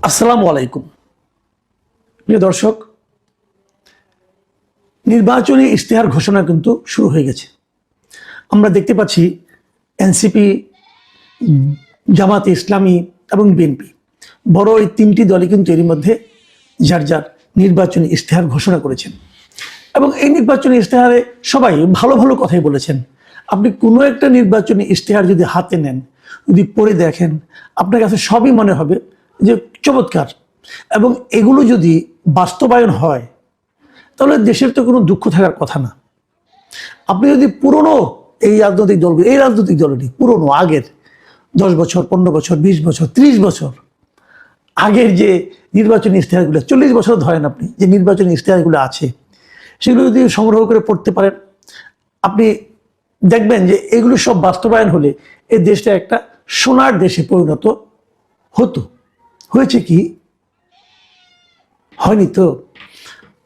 আসসালামু আলাইকুম প্রিয় দর্শক, নির্বাচনী ইশতেহার ঘোষণা কিন্তু শুরু হয়ে গেছে। আমরা দেখতে পাচ্ছি এনসিপি, জামাতে ইসলামী এবং বিএনপি বড় এই তিনটি দলই কিন্তু এর মধ্যে যার যার নির্বাচনী ইশতেহার ঘোষণা করেছেন এবং এই নির্বাচনী ইশতেহারে সবাই ভালো ভালো কথাই বলেছেন। আপনি কোনো একটা নির্বাচনী ইশতেহার যদি হাতে নেন, যদি পড়ে দেখেন, আপনার কাছে সবই মনে হবে যে চমৎকার, এবং এগুলো যদি বাস্তবায়ন হয় তাহলে দেশের তো কোনো দুঃখ থাকার কথা না। আপনি যদি পুরনো এই রাজনৈতিক দলটি পুরনো আগের 10 বছর, 15 বছর, 20 বছর, 30 বছর আগের যে নির্বাচনী ইশতেহারগুলো, 40 বছর ধরেন আপনি যে নির্বাচনী ইশতেহারগুলো আছে, সেগুলো যদি সংগ্রহ করে পড়তে পারেন, আপনি দেখবেন যে এগুলো সব বাস্তবায়ন হলে এই দেশটা একটা সোনার দেশে পরিণত হতো। হয়েছে কি? হয়নি তো।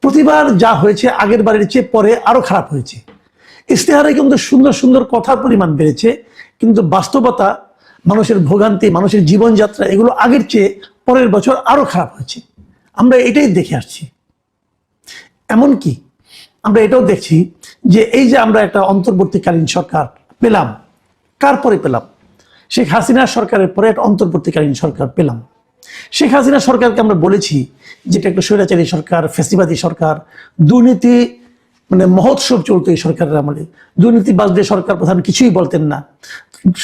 প্রতিবার যা হয়েছে আগের বারের চেয়ে পরে আরো খারাপ হয়েছে। ইশতেহারে কিন্তু সুন্দর সুন্দর কথার পরিমাণ বেড়েছে, কিন্তু বাস্তবতা, মানুষের ভোগান্তি, মানুষের জীবনযাত্রা, এগুলো আগের চেয়ে পরের বছর আরো খারাপ হয়েছে। আমরা এটাই দেখে আসছি। এমনকি আমরা এটাও দেখছি যে এই যে আমরা একটা অন্তর্বর্তীকালীন সরকার পেলাম, কার পরে পেলাম? শেখ হাসিনা সরকারের পরে একটা অন্তর্বর্তীকালীন সরকার পেলাম। শেখ হাসিনা সরকারকে আমরা বলেছি যেটা একটা স্বৈরাচারী সরকার, ফ্যাসিবাদী সরকার, দুর্নীতি মহোৎসব চলতো এই সরকারের আমলে। দুর্নীতিবাজদের সরকার প্রধান কিছুই বলতেন না।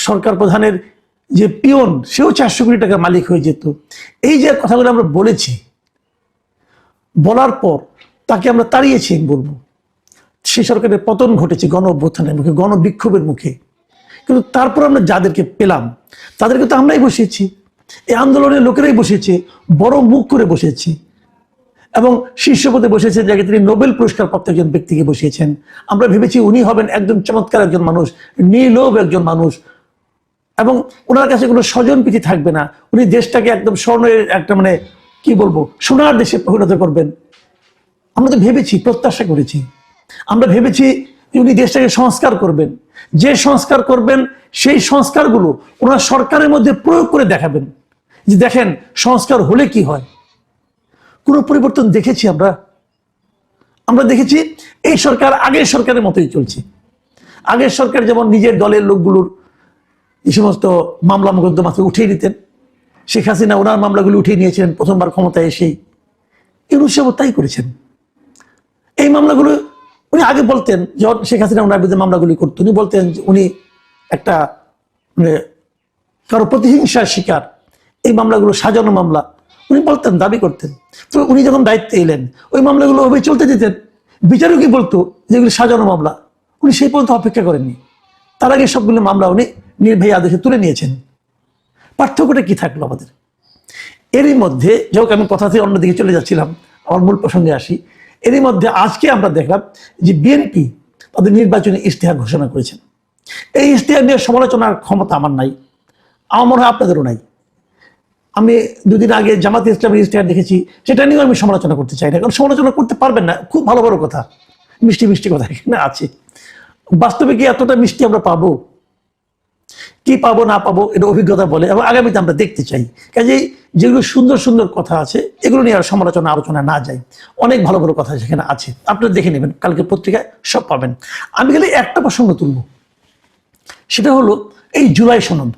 সরকার প্রধানের যে পিয়ন, সেও 400 কোটি টাকা মালিক হয়ে যেত। এই যে কথাগুলো আমরা বলেছি, বলার পর তাকে আমরা তাড়িয়েছি বলবো। সেই সরকারের পতন ঘটেছে গণ অভ্যুত্থানের মুখে, গণবিক্ষোভের মুখে। কিন্তু তারপর আমরা যাদেরকে পেলাম তাদেরকে তো আমরাই বসিয়েছি, এই আন্দোলনের লোকেরাই বসেছে, বড় মুখ করে বসেছি, এবং শীর্ষ পদে বসেছেন যাকে তিনি নোবেল পুরস্কার প্রাপ্ত একজন ব্যক্তিকে বসিয়েছেন। আমরা ভেবেছি উনি হবেন একদম চমৎকার একজন মানুষ, নির্লোভ একজন মানুষ, এবং ওনার কাছে কোনো স্বজন প্রীতি থাকবে না। উনি দেশটাকে একদম স্বর্ণের একটা কি বলবো, সোনার দেশে পরিণত করবেন। আমরা তো ভেবেছি, প্রত্যাশা করেছি। আমরা ভেবেছি উনি দেশটাকে সংস্কার করবেন। যে সংস্কার করবেন সেই সংস্কারগুলো ওনার সরকারের মধ্যে প্রয়োগ করে দেখাবেন যে দেখেন সংস্কার হলে কি হয়। কোনো পরিবর্তন দেখেছি আমরা দেখেছি এই সরকার আগের সরকারের মতোই চলছে। আগের সরকার যেমন নিজের দলের লোকগুলোর যে সমস্ত মামলা মোকদ্দমা উঠিয়ে নিতেন, শেখ হাসিনা ওনার মামলাগুলো উঠিয়ে নিয়েছিলেন প্রথমবার ক্ষমতায় এসেই। ইউনূস সাহেব তাই করেছেন। এই মামলাগুলো উনি আগে বলতেন, যখন শেখ হাসিনা ওনার বিরুদ্ধে মামলাগুলি করতেন, উনি বলতেন যে উনি একটা কারো প্রতিহিংসার শিকার, এই মামলাগুলো সাজানো মামলা উনি বলতেন, দাবি করতেন। তো উনি যখন দায়িত্বে এলেন ওই মামলাগুলো ওভাবে চলতে দিতেন। বিচারকই বলতো যেগুলি সাজানো মামলা, উনি সেই পর্যন্ত অপেক্ষা করেননি। তার আগে সবগুলো মামলা উনি নির্ভয়া আদেশে তুলে নিয়েছেন। পার্থক্যটা কি থাকলো আমাদের? এরই মধ্যে, যখন আমি কথা থেকে অন্যদিকে চলে যাচ্ছিলাম, আমার মূল প্রসঙ্গে আসি। এরই মধ্যে আজকে আমরা দেখলাম যে বিএনপি তাদের নির্বাচনী ইশতেহার ঘোষণা করেছেন। এই ইশতেহার নিয়ে সমালোচনার ক্ষমতা আমার নাই, আমার মনে হয় আপনাদেরও নাই। আমি দুদিন আগে জামাতে ইসলামের ইশতেহার দেখেছি, সেটা নিয়েও আমি সমালোচনা করতে চাই না, কারণ সমালোচনা করতে পারবেন না। খুব ভালো ভালো কথা, মিষ্টি মিষ্টি কথা এখানে আছে। বাস্তবে কি এতটা মিষ্টি আমরা পাবো? কি পাবো না পাবো এটা অভিজ্ঞতা বলে, এবং আগামীতে আমরা দেখতে চাই। কাজেই যেগুলো সুন্দর সুন্দর কথা আছে এগুলো নিয়ে আর সমালোচনা আলোচনা না যায়। অনেক ভালো ভালো কথা সেখানে আছে, আপনারা দেখে নেবেন, কালকে পত্রিকায় সব পাবেন। আমি খালি একটা প্রসঙ্গ তুলব, সেটা হলো এই জুলাই সনদ।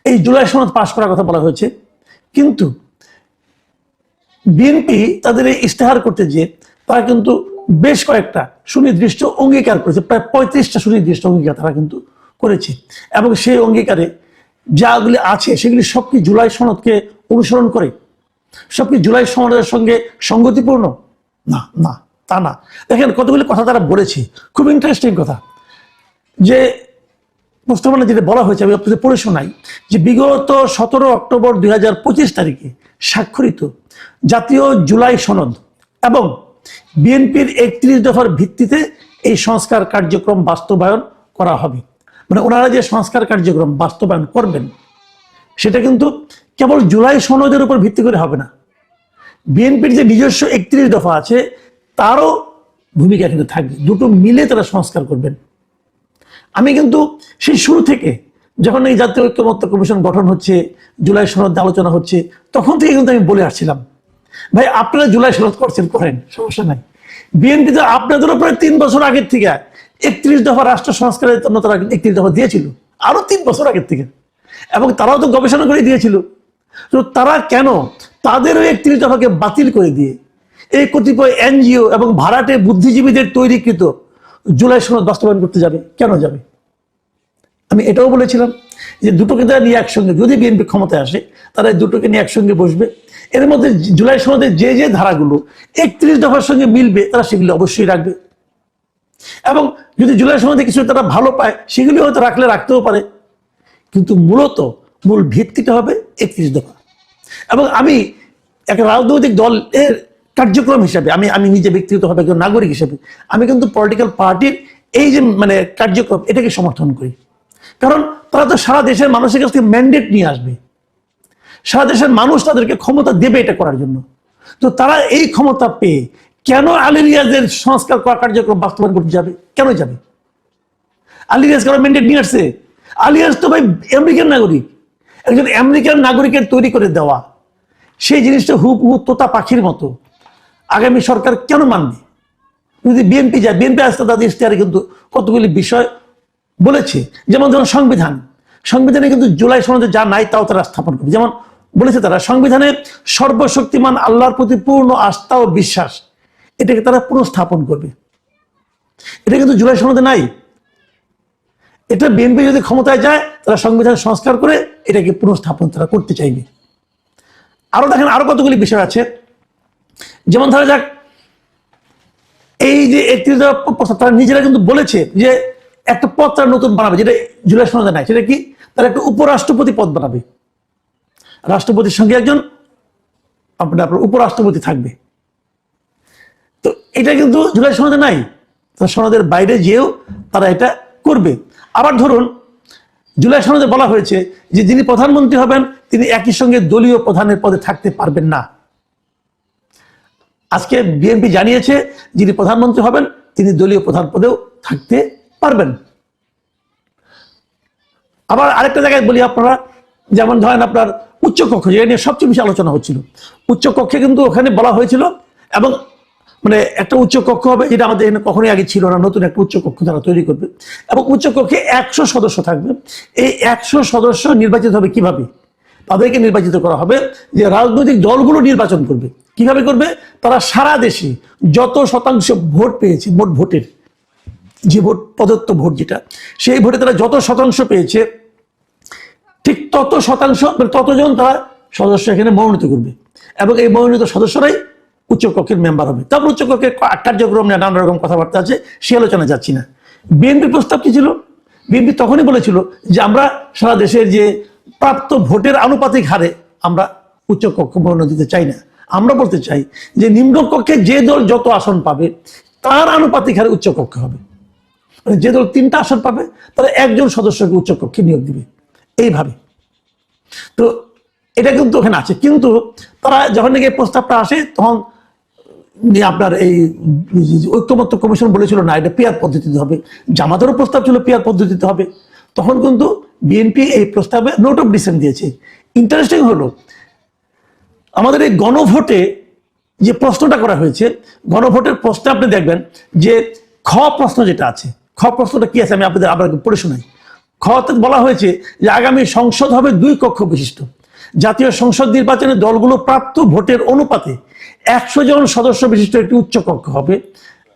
এই জুলাই সনদ পাশ করার কথা বলা হয়েছে, কিন্তু বিএনপি তাদের এই ইশতেহার করতে গিয়ে তারা কিন্তু বেশ কয়েকটা সুনির্দিষ্ট অঙ্গীকার করেছে। প্রায় 35টা সুনির্দিষ্ট অঙ্গীকার তারা কিন্তু করেছে, এবং সেই অঙ্গীকারে যাগুলি আছে সেগুলি সব কি জুলাই সনদকে অনুসরণ করে? সব কি জুলাই সনদের সঙ্গে সঙ্গতিপূর্ণ? না না, তা না। দেখেন কতগুলি কথা তারা বলেছে, খুব ইন্টারেস্টিং কথা। যে প্রস্তাবনা যেটা বলা হয়েছে, আমি আপনাদের পড়ে শোনাই, যে বিগত 17 অক্টোবর 2025 তারিখে স্বাক্ষরিত জাতীয় জুলাই সনদ এবং বিএনপির 31 দফার ভিত্তিতে এই সংস্কার কার্যক্রম বাস্তবায়ন করা হবে। ওনারা যে সংস্কার কার্যক্রম বাস্তবায়ন করবেন সেটা কিন্তু কেবল জুলাই সনদের উপর ভিত্তি করে হবে না। বিএনপির যে নিজস্ব 31 দফা আছে তারও ভূমিকা কিন্তু থাকবে। দুটো মিলে তারা সংস্কার করবেন। আমি কিন্তু সেই শুরু থেকে যখন এই জাতীয় ঐক্যমত্য কমিশন গঠন হচ্ছে, জুলাই সনদ আলোচনা হচ্ছে, তখন থেকে কিন্তু আমি বলে আসছিলাম, ভাই আপনারা জুলাই সনদ করছেন, করেন, সমস্যা নাই। বিএনপি তো আপনাদের উপরে 3 বছর আগের থেকে 31 দফা রাষ্ট্র সংস্কারের জন্য তারা 31 দফা দিয়েছিল, আরো 3 বছর আগের থেকে, এবং তারাও তো গবেষণা করে দিয়েছিল। তো তারা কেন তাদের ওই 31 দফাকে বাতিল করে দিয়ে এই কতিপয় এনজিও এবং ভাড়াটে বুদ্ধিজীবীদের তৈরিকৃত জুলাই সনদ বাস্তবায়ন করতে যাবে? কেন যাবে? আমি এটাও বলেছিলাম যে দুটোকে তারা নিয়ে একসঙ্গে, যদি বিএনপি ক্ষমতায় আসে, তারা এই দুটোকে নিয়ে একসঙ্গে বসবে। এর মধ্যে জুলাই সনদের যে যে ধারাগুলো 31 দফার সঙ্গে মিলবে, তারা সেগুলো অবশ্যই রাখবে। এবং যদি জুলাই সনদে কিছু তারা ভালো পায়, সেগুলি হয়তো রাখতেও পারে। কিন্তু মূল ভিত্তিটা হবে 31 দফা। এবং আমি একটা রাজনৈতিক দলের কার্যক্রম হিসাবে, আমি নিজে ব্যক্তিগতভাবে একজন নাগরিক হিসেবে, আমি কিন্তু পলিটিক্যাল পার্টির এই যে কার্যক্রম, এটাকে সমর্থন করি। কারণ তারা তো সারা দেশের মানুষের কাছ থেকে ম্যান্ডেট নিয়ে আসবে, সারা দেশের মানুষ তাদেরকে ক্ষমতা দেবে এটা করার জন্য। তো তারা এই ক্ষমতা পেয়ে কেন আলী রিয়াজের সংস্কার করা কার্যক্রম বাস্তবায়ন করতে যাবে? কেন যাবে? আলী রিয়াজ কারো ম্যান্ডেট নিয়ে আসছে? আলী রিয়াজ তো ভাই আমেরিকান নাগরিক। একজন আমেরিকান নাগরিকের তৈরি করে দেওয়া সেই জিনিসটা হুবহু তোতা পাখির মতো আগামী সরকার কেন মানবে? যদি বিএনপি যায়, বিএনপি আসতে তাদের ইশতেহারে কিন্তু কতগুলি বিষয় বলেছে, যেমন ধরুন সংবিধানে কিন্তু জুলাই সনদে যা নাই তাও তারা স্থাপন করবে। যেমন বলেছে তারা সংবিধানে সর্বশক্তিমান আল্লাহর প্রতি পূর্ণ আস্থা ও বিশ্বাস, এটাকে তারা পুনঃস্থাপন করবে। এটা কিন্তু জুলাই সনদে নাই। এটা বিএনপি যদি ক্ষমতায় যায়, তারা সংবিধান সংস্কার করে এটাকে পুনঃস্থাপন তারা করতে চাইবে। আরো দেখেন, আরো কতগুলি বিষয় আছে। যেমন ধরা যাক, এই যে 31 দফা প্রস্তাব, তারা নিজেরা কিন্তু বলেছে যে একটা পদ তারা নতুন বানাবে, যেটা জুলাই সনদে নাই। সেটা কি? তারা একটা উপরাষ্ট্রপতি পদ বানাবে, রাষ্ট্রপতির সঙ্গে একজন আপনার উপরাষ্ট্রপতি থাকবে। তো এটা কিন্তু জুলাই সনদে নাই, তারা সনদের বাইরে যেও তারা এটা করবে। আবার ধরুন, জুলাই সনদে বলা হয়েছে যে যিনি প্রধানমন্ত্রী হবেন তিনি একই সঙ্গে দলীয় প্রধানের পদে থাকতে পারবেন না। আজকে বিএনপি জানিয়েছে যিনি প্রধানমন্ত্রী হবেন তিনি দলীয় প্রধান পদেও থাকতে পারবেন। আবার আরেকটা জায়গায় বলি, আপনারা যেমন ধরেন আপনার উচ্চকক্ষ, যেটা নিয়ে সবচেয়ে বেশি আলোচনা হচ্ছিল, উচ্চকক্ষে কিন্তু ওখানে বলা হয়েছিল, এবং একটা উচ্চকক্ষ হবে যেটা আমাদের এখানে কখনোই আগে ছিল না, নতুন একটা উচ্চকক্ষ তারা তৈরি করবে, এবং উচ্চকক্ষে 100 সদস্য থাকবে। এই 100 সদস্য নির্বাচিত হবে কিভাবে? তাদেরকে নির্বাচিত করা হবে যে রাজনৈতিক দলগুলো নির্বাচন করবে। কিভাবে করবে? তারা সারা দেশে যত শতাংশ ভোট পেয়েছে, মোট ভোটের যে ভোট, প্রদত্ত ভোট যেটা, সেই ভোটে তারা যত শতাংশ পেয়েছে, ঠিক তত শতাংশ, ততজন তারা সদস্য এখানে মনোনীত করবে, এবং এই মনোনীত সদস্যরাই উচ্চকক্ষের মেম্বার হবে। তারপর উচ্চকক্ষের কার্যক্রম নিয়ে নানা রকম কথাবার্তা আছে, সে আলোচনা যাচ্ছি না। বিএনপির প্রস্তাব কি ছিল? বিএনপি তখনই বলেছিল যে আমরা সারা দেশের যে প্রাপ্ত ভোটের আনুপাতিক হারে আমরা উচ্চকক্ষ মনোনয়ন দিতে চাই না। আমরা বলতে চাই যে নিম্নকক্ষে যে দল যত আসন পাবে তার আনুপাতিক হারে উচ্চকক্ষ হবে। যে দল 3টা আসন পাবে তারা একজন সদস্যকে উচ্চকক্ষে নিয়োগ দিবে, এইভাবে। তো এটা কিন্তু ওখানে আছে। কিন্তু তারা যখন নাকি প্রস্তাবটা আসে, তখন আপনার এই ঐক্যমত্য কমিশন বলেছিল না, এটা পিয়ার পদ্ধতিতে হবে। জামাতেরও প্রস্তাব ছিল পিয়ার পদ্ধতিতে হবে। তখন কিন্তু বিএনপি এই প্রস্তাবে নোট অফ ডিসেন্ট দিয়েছে। ইন্টারেস্টিং হলো, আমাদের এই গণভোটে যে প্রশ্নটা করা হয়েছে, গণভোটের প্রশ্নে আপনি দেখবেন যে খ প্রশ্ন যেটা আছে, খ প্রশ্নটা কি আছে আমি আপনাদের আবার পড়ে শোনাই। খতে বলা হয়েছে যে আগামী সংসদ হবে 2 কক্ষ বিশিষ্ট। জাতীয় সংসদ নির্বাচনে দলগুলো প্রাপ্ত ভোটের অনুপাতে 100 জন সদস্য বিশিষ্ট একটি উচ্চ কক্ষ হবে,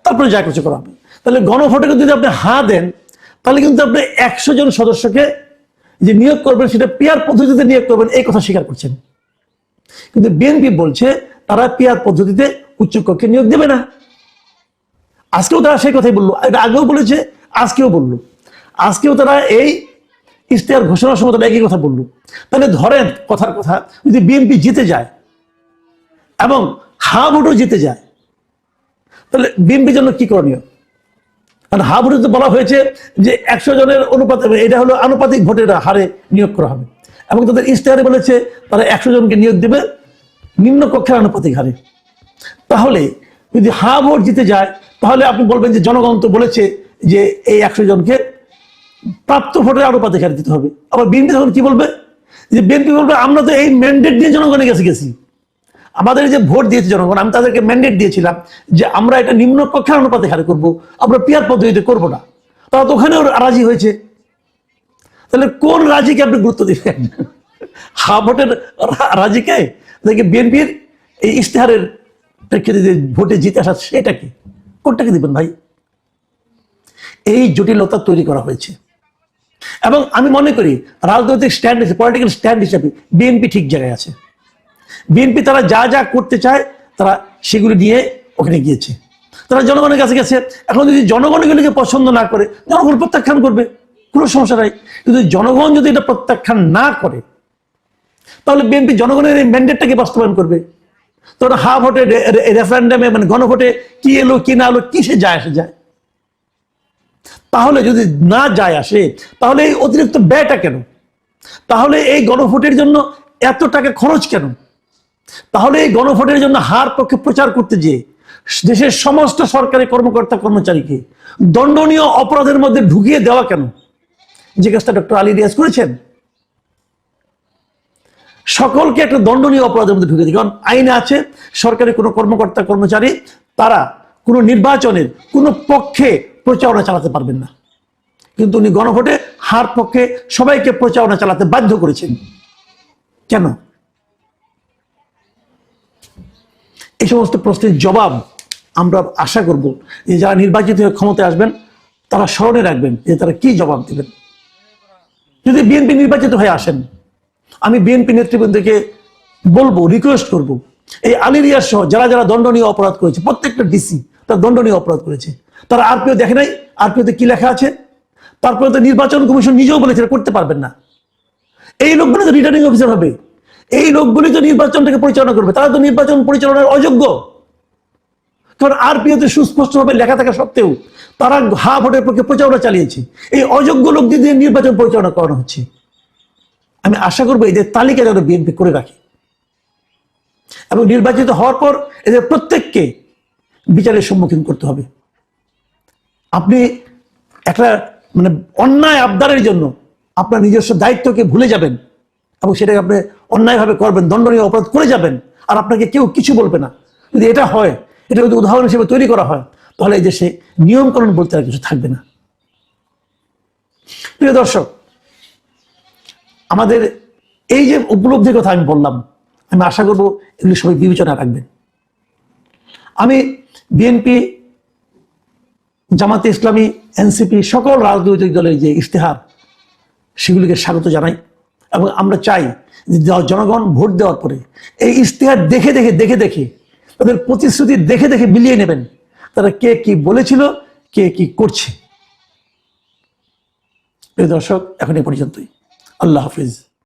তারপরে যা কিছু করা হবে। তাহলে গণভোটে যদি আপনি হা দেন, তাহলে কিন্তু আপনি 100 জন সদস্যকে যে নিয়োগ করবেন সেটা পিয়ার পদ্ধতিতে নিয়োগ করবেন, এই কথা স্বীকার করছেন। কিন্তু বিএনপি বলছে তারা পিয়ার পদ্ধতিতে উচ্চকক্ষে নিয়োগ দেবে না। আজকেও তারা সেই কথাই বললো, এটা আগেও বলেছে, আজকেও বললো। আজকেও তারা এই ইশতেহার ঘোষণার সময় তারা একই কথা বললো। তাহলে ধরেন কথার কথা, যদি বিএনপি জিতে যায় এবং হা ভোটও জিতে যায়, তাহলে বিএনপির জন্য কি করণীয়? কারণ হা ভোটে তো বলা হয়েছে যে 100 জনের অনুপাতে, এটা হলো আনুপাতিক ভোটের হারে নিয়োগ করা হবে, এবং তাদের ইশতেহারে বলেছে তারা 100 জনকে নিয়োগ দেবে নিম্নকক্ষের আনুপাতিক হারে। তাহলে যদি হা ভোট জিতে যায়, তাহলে আপনি বলবেন যে জনগণ তো বলেছে যে এই 100 জনকে প্রাপ্ত ভোটের অনুপাতে হার দিতে হবে। আবার বিএনপি তখন কি বলবে, যে বিএনপি বলবে আমরা তো এই ম্যান্ডেট নিয়ে জনগণের কাছে গেছি, আমাদের যে ভোট দিয়েছে জনগণ, আমি তাদেরকে ম্যান্ডেট দিয়েছিলাম যে আমরা এটা নিম্ন কক্ষের অনুপাতে হারে করবো, আমরা পিয়ার পদ্ধতিতে করবো না। তারা তো ওখানেও রাজি হয়েছে। তাহলে কোন রাজিকে আপনি গুরুত্ব দিবেন? হা ভোটের রাজিকে, দেখে বিএনপির এই ইশতেহারের প্রেক্ষিতে যে ভোটে জিতে আসা সেটা কি, কোনটাকে দিবেন ভাই? এই জটিলতা তৈরি করা হয়েছে। এবং আমি মনে করি রাজনৈতিক স্ট্যান্ড হিসেবে, পলিটিক্যাল স্ট্যান্ড হিসেবে বিএনপি ঠিক জায়গায় আছে। বিএনপি তারা যা যা করতে চায় তারা সেগুলি নিয়ে ওখানে গিয়েছে, তারা জনগণের কাছে গেছে। এখন যদি জনগণ এগুলিকে পছন্দ না করে, জনগণ প্রত্যাখ্যান করবে, কোনো সমস্যা নাই। কিন্তু জনগণ যদি এটা প্রত্যাখ্যান না করে, তাহলে বিএনপি জনগণের এই ম্যান্ডেটটাকে বাস্তবায়ন করবে। তখন হা ভোটে, রেফারেন্ডামে, মানে গণভোটে কি এলো কি না এলো কিসে যায় আসে যায়? তাহলে যদি না যায় আসে, তাহলে এই অতিরিক্ত ব্যয়টা কেন? তাহলে এই গণভোটের জন্য এত টাকা খরচ কেন? তাহলে এই গণভোটের জন্য হার পক্ষে প্রচার করতে যেয়ে দেশের সমস্ত সরকারি কর্মকর্তা কর্মচারীকে দণ্ডনীয় অপরাধের মধ্যে ঢুকিয়ে দেওয়া কেন? যে কাজটা ডক্টর আলী রিয়াজ করেছেন, সকলকে একটা দণ্ডনীয় অপরাধের মধ্যে ঢুকিয়ে দিই। কারণ আইনে আছে, সরকারি কোনো কর্মকর্তা কর্মচারী তারা কোনো নির্বাচনের কোনো পক্ষে প্রচারণা চালাতে পারবেন না। কিন্তু উনি গণভোটে হার পক্ষে সবাইকে প্রচারণা চালাতে বাধ্য করেছেন। কেন? এই সমস্ত প্রশ্নের জবাব আমরা আশা করব যে যারা নির্বাচিত হয়ে ক্ষমতায় আসবেন তারা স্মরণে রাখবেন যে তারা কি জবাব দেবেন। যদি বিএনপি নির্বাচিত হয়ে আসেন, আমি বিএনপি নেতৃবৃন্দকে বলবো, রিকোয়েস্ট করব, এই আলী রিয়াজ সহ যারা যারা দণ্ডনীয় অপরাধ করেছে, প্রত্যেকটা ডিসি তারা দণ্ডনীয় অপরাধ করেছে, তারা আরপিও দেখে নাই, আরপিওতে কি লেখা আছে? তারপরে তো নির্বাচন কমিশন নিজেও বলেছে করতে পারবেন না। এই লোকগুলো তো রিটার্নিং অফিসার হবে, এই লোকগুলি তো নির্বাচনটাকে পরিচালনা করবে, তারা তো নির্বাচন পরিচালনার অযোগ্য। কারণ আরপিওতে সুস্পষ্টভাবে লেখা থাকা সত্ত্বেও তারা হা ভোটের পক্ষে প্রচারণা চালিয়েছে। এই অযোগ্য লোকদের দিয়ে নির্বাচন পরিচালনা করানো হচ্ছে। আমি আশা করবো এদের তালিকা যেন বিএনপি করে রাখে এবং নির্বাচিত হওয়ার পর এদের প্রত্যেককে বিচারের সম্মুখীন করতে হবে। আপনি একটা মানে অন্যায় আবদারের জন্য আপনার নিজস্ব দায়িত্বকে ভুলে যাবেন এবং সেটাকে আপনি অন্যায়ভাবে করবেন, দণ্ডনীয় অপরাধ করে যাবেন, আর আপনাকে কেউ কিছু বলবে না। যদি এটা হয়, এটা যদি উদাহরণ হিসেবে তৈরি করা হয়, তাহলে এই দেশে নিয়মকানুন বলতে আর কিছু থাকবে না। প্রিয় দর্শক, আমাদের এই যে উপলব্ধির কথা আমি বললাম, আমি আশা করবো এগুলি সবাই বিবেচনা রাখবেন। আমি বিএনপি, জামাতে ইসলামী, এনসিপি সকল রাজনৈতিক দলের যে ইশতেহার সেগুলিকে স্বাগত জানাই এবং আমরা চাই যে জনগণ ভোট দেওয়ার পরে এই ইশতেহার দেখে দেখে দেখে দেখে তাদের প্রতিশ্রুতি দেখে দেখে মিলিয়ে নেবেন তারা কে কি বলেছিল, কে কি করছে। প্রিয় দর্শক, এখন এই পর্যন্তই। আল্লাহ হাফিজ।